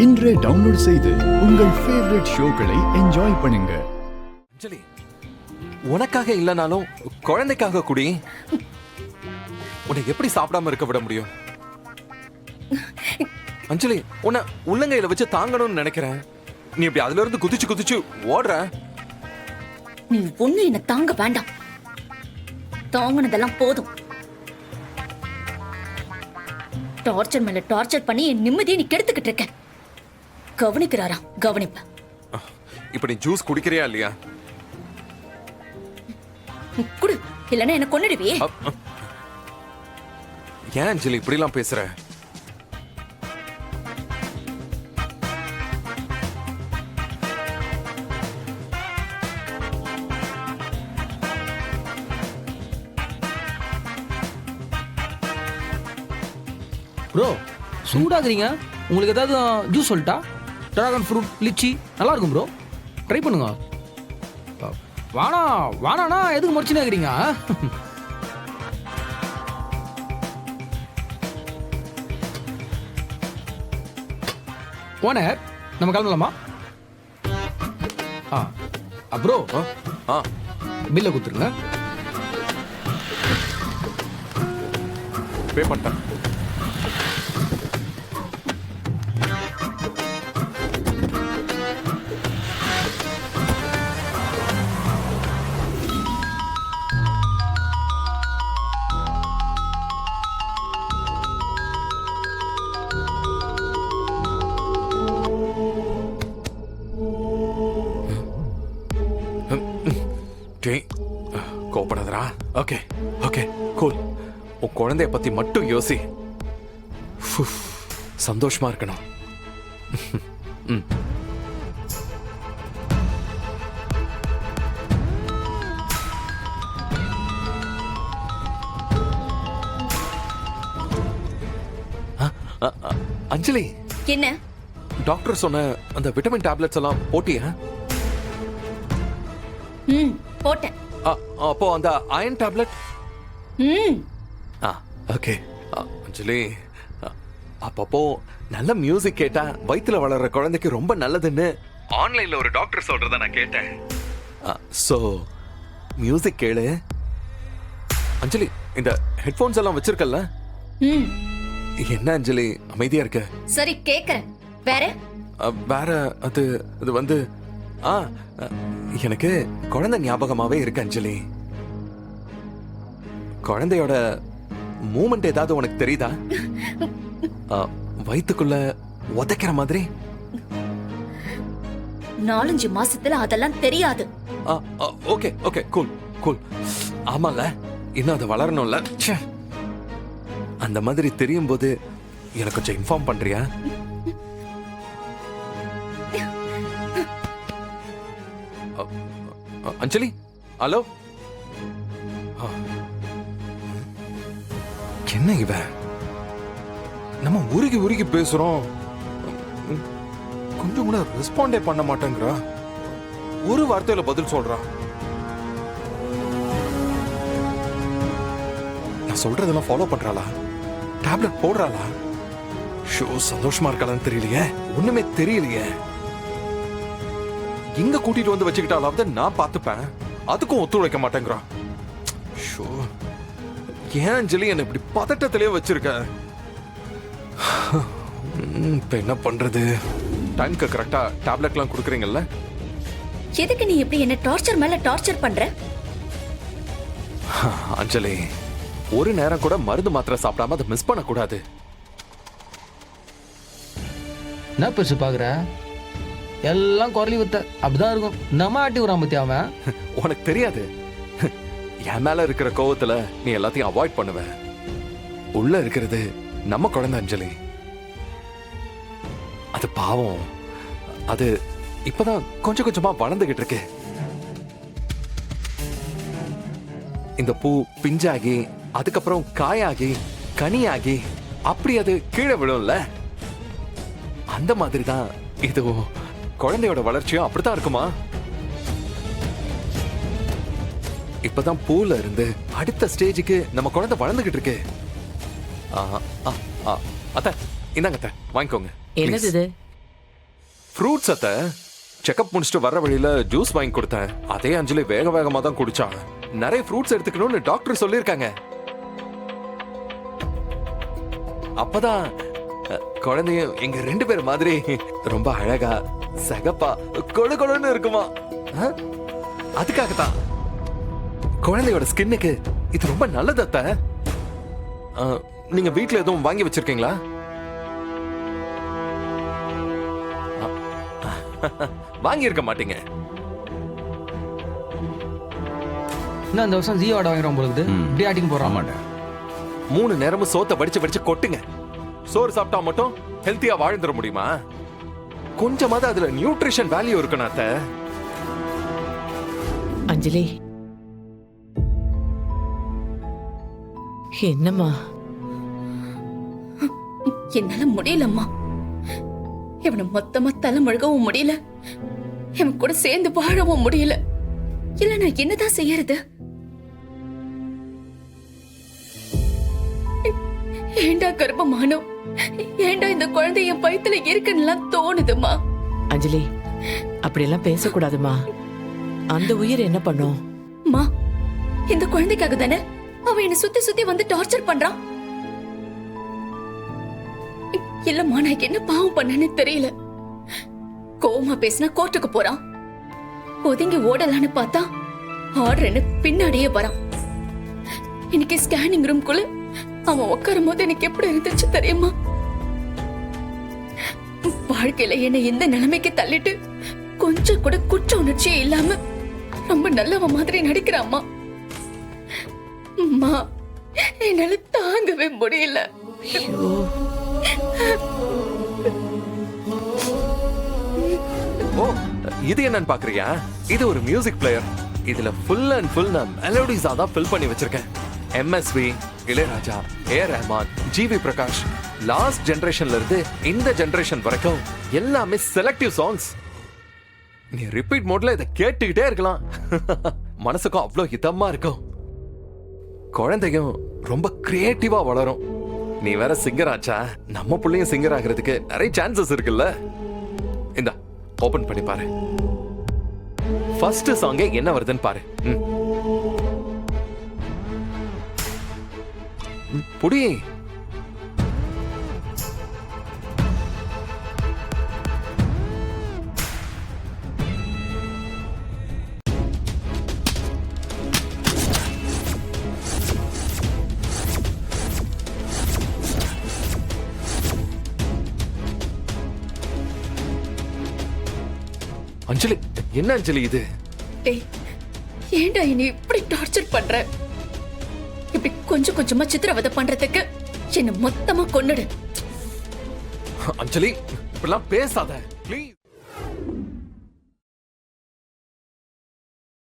இன்றே டவுன்லோட் செய்து உங்கள் ஃபேவரட் ஷோக்களை என்ஜாய் பண்ணுங்க. அஞ்சலி, உனக்காக இல்லனாலும் குழந்தைக்காக குடி. உன்னை எப்படி சாப்பிடாம இருக்க விட முடியும்? அஞ்சலி, உன்னை உள்ளங்கையில வச்சு தாங்கணும்னு நினைக்கிறேன். நீ இப்படி அதுல இருந்து குதிச்சு குதிச்சு ஓடுற. நீ ஒண்ணு என்ன தாங்க வேண்டாம். தாங்கினதெல்லாம் போதும். டார்ச்சர் மேல டார்ச்சர் பண்ணி என் நிம்மதியை நீ கெடுத்துக்கிட்டு இருக்க. கவனிக்கிறாரா? கவனிப்ப. இப்ப நீ ஜூஸ் குடிக்கிறியா இல்லையா? குடு, இல்லன்னா என்ன கொன்னுடுவே. ஏன் அஞ்சலி இப்படி எல்லாம் பேசுற? ப்ரோ சூடாக்குறீங்க. உங்களுக்கு ஏதாவது ஜூஸ் சொல்லட்டா? டிராகன் ஃப்ரூட், லிச்சி நல்லா இருக்கும் ப்ரோ, ட்ரை பண்ணுங்க. வாணாண்ணா எதுக்கு முடிச்சுன்னு இருக்கிறீங்க? ஓனர், நம்ம கிளம்பலாமா? ப்ரோ பில்லை கொடுத்துருங்க. பே பண்ணிட்டேன். கோபப்படாதரா. Okay okay cool. உன் குழந்தைய பத்தி மட்டும் யோசி. சந்தோஷமா இருக்கணும். அஞ்சலி, என்ன டாக்டர் சொன்ன அந்த விட்டமின் டேப்லெட்ஸ் எல்லாம் போட்டியா? போட்டேன். அப்போ அந்த அயன் டேப்லெட்? ஓகே. அஞ்சலி, அப்பப்போ நல்ல மியூசிக் கேட்டா வயித்துல வளர்ற குழந்தைக்கு ரொம்ப நல்லதுன்னு ஆன்லைன்ல ஒரு டாக்டர் சொல்றத நான் கேட்டேன். சோ மியூசிக் கேளு. அஞ்சலி, இந்த ஹெட்போன்ஸ் எல்லாம் வச்சிருக்கல்ல? என்ன அஞ்சலி அமைதியா இருக்க? சரி கேக்குறேன். வேற வேற அது வந்து எனக்கு குழந்தை ஞாபகமாவே இருக்கு அஞ்சலி. குழந்தையோட மூமெண்ட் ஏதாவது உனக்கு தெரியுதா? வயித்துக்குள்ள உதைக்கிற மாதிரி? 4-5 மாசத்துல அதெல்லாம் தெரியாது. Okay okay cool cool. ஆமால, இன்னும் அது வளரணும்ல. அந்த மாதிரி தெரியும் போது எனக்கு கொஞ்சம் இன்ஃபார்ம் பண்றியா? அஞ்சலி, ஹலோ. என்ன இவ நம்ம உருகி உருகி பேசுறோம், கொஞ்சம் கூட ரெஸ்பாண்டே பண்ண மாட்டேங்கிறா. ஒரு வார்த்தையில பதில் சொல்றா. நான் சொல்றதெல்லாம் ஃபாலோ பண்றாளா? டேப்லெட் போடுறாளா? ஷோ, சந்தோஷமா இருக்காளான்னு தெரியலையே. ஒண்ணுமே தெரியலையே. இங்க கூட்டிட்டு வந்து வச்சுக்கிட்டாலாவது நான் பாத்துப்பேன். அதுக்கும் ஒத்துழைக்க மாட்டேங்கிறா. ஷோ, ஏன் அஞ்சலி என்ன இப்படி பதட்டத்திலே வச்சிருக்க? இப்ப என்ன பண்றது? டைம்க்கு கரெக்டா டேப்லெட்லாம் கொடுக்குறீங்கல்ல? எதுக்கு நீ இப்படி என்ன டார்ச்சர் மேல டார்ச்சர் பண்ற? அஞ்சலி, ஒரு நேரம் கூட மருந்து மாத்திரை சாப்பிடாம அதை மிஸ் பண்ண கூடாது. என்ன பெருசு பாக்குற? எல்லாம் குரலி வித்த அப்படிதான் இருக்கும். நம்ம ஆட்டி விடாம பத்தி அவன். உனக்கு தெரியாது, என் மேல இருக்கிற கோவத்துல நீ எல்லாத்தையும் அவாய்ட் பண்ணுவ. உள்ள இருக்கிறது நம்ம குழந்தை அஞ்சலி. அது பாவம். அது இப்பதான் கொஞ்சம் கொஞ்சமா வளர்ந்துகிட்டு இருக்கு. இந்த பூ பிஞ்சாகி அதுக்கப்புறம் காயாகி கனியாகி அப்படி அது கீழே விழும்ல, அந்த மாதிரிதான் இதுவும். குழந்தையோட வளர்ச்சியும் அப்படித்தான் இருக்குமா? இப்பதான் பூல இருந்து அடுத்த ஸ்டேஜுக்கு நம்ம குழந்தை வளர்ந்துகிட்டு இருக்கு. அத்த, இந்தாங்க அத்த, வாங்கிக்கோங்க. என்னது இது? ஃப்ரூட்ஸ் அத்தை. செக்அப் முடிச்சுட்டு வர வழியில ஜூஸ் வாங்கி கொடுத்தேன். அதே அஞ்சலி வேக வேகமா தான் குடிச்சா. நிறைய ஃப்ரூட்ஸ் எடுத்துக்கணும்னு டாக்டர் சொல்லியிருக்காங்க. அப்பதான் குழந்தையும் எங்க 2 பேர் மாதிரி ரொம்ப அழகா சகப்பா கொழு கொழுன்னு இருக்குமா. அதுக்காகத்தான் குழந்தையோட ஸ்கின்னுக்கு இது ரொம்ப நல்லது அத்தை. நீங்க வீட்ல எதுவும் வாங்கி வச்சிருக்கீங்களா? வாங்கி இருக்க மாட்டீங்க. இன்னும் அந்த வருஷம் ஜியோ ஆட வாங்குறோம் பொழுது இப்படி ஆட்டிங் போறான். ஆமாண்டா. 3 நேரமும் சோத்தை வடிச்சு கொட்டுங்க. சோறு சாப்பிட்டா மட்டும் ஹெல்த்தியா வாழ்ந்துட முடியுமா? கொஞ்சமாவது அதுல நியூட்ரிஷன் வேல்யூ இருக்கணும் அத்தை. அஞ்சலி, என்னம்மா? என்னால முடியலம்மா. இவனை மொத்தமா தலை முழுகவும் முடியல, இவன் கூட சேர்ந்து வாழவும் முடியல. இல்ல நான் என்னதான் செய்யறது? ஏண்டா கர்ப்பமானோ, ஏண்டா இந்த குழந்தை என் வயித்துல இருக்குன்னு தோணுதுமா. அஞ்சலி, அப்படியெல்லாம் பேசக்கூடாதுமா. அந்த உயிர் என்ன பண்ணும்? மா, இந்த குழந்தைக்காக தானே அவன் என்ன சுத்தி சுத்தி வந்து டார்ச்சர் பண்றான். இல்லம்மா, நான் என்ன பாவம் பண்ணேன்னு தெரியல. கோவமா பேசினா கோர்ட்டுக்கு போறான். ஒதுங்கி ஓடலான்னு பார்த்தா ஆர்டர்னு பின்னாடியே வரான். இன்னைக்கு ஸ்கேனிங் ரூம்குள்ள அவன் உட்காரும் போது எனக்கு எப்படி இருந்துச்சு தெரியுமா? வாழ்க்கையில என்ன இந்த நிலைமைக்கு தள்ளிட்டு கொஞ்சம் கூட குற்ற உணர்ச்சியே இல்லாம ரொம்ப நல்லவ மாதிரி நடிக்கிறாம்மா. அம்மா, என்னால தாங்கவே முடியல. ஓ, இது என்னன்னு பாக்குறியா? இது ஒரு மியூசிக் பிளேயர். இதுல ஃபுல் அண்ட் ஃபுல் நான் மெலோடிஸா தான் ஃபில் பண்ணி வச்சிருக்கேன். எம்எஸ்வி, இளையராஜா, ஏ ரஹ்மான், ஜிவி பிரகாஷ், லாஸ்ட் ஜெனரேஷன்ல இருந்து இந்த ஜெனரேஷன் வரைக்கும் எல்லாமே செலக்டிவ் சாங்ஸ். நீ ரிப்பீட் மோட்ல இதை கேட்டுக்கிட்டே இருக்கலாம். மனசுக்கும் அவ்வளோ இதமா இருக்கும். குழந்தையும் ரொம்ப கிரியேட்டிவா வளரும். நீ வேற சிங்கர் ஆச்சா, நம்ம பிள்ளையும் சிங்கர் ஆகிறதுக்கு நிறைய சான்சஸ் இருக்குல்ல. இந்த ஓபன் பண்ணி பாரு. ஃபர்ஸ்ட் சாங்கே என்ன வருதுன்னு பாரு. புடி. அஞ்சலி, என்ன அஞ்சலி இது? டேய், ஏண்டா என்னை இப்படி டார்ச்சர் பண்ற? இப்படி கொஞ்சம் கொஞ்சமா சித்திரவதை பண்றதுக்கு என்ன மொத்தமா கொன்னுடு. அஞ்சலி, இப்படிலாம் பேசாத ப்ளீஸ்.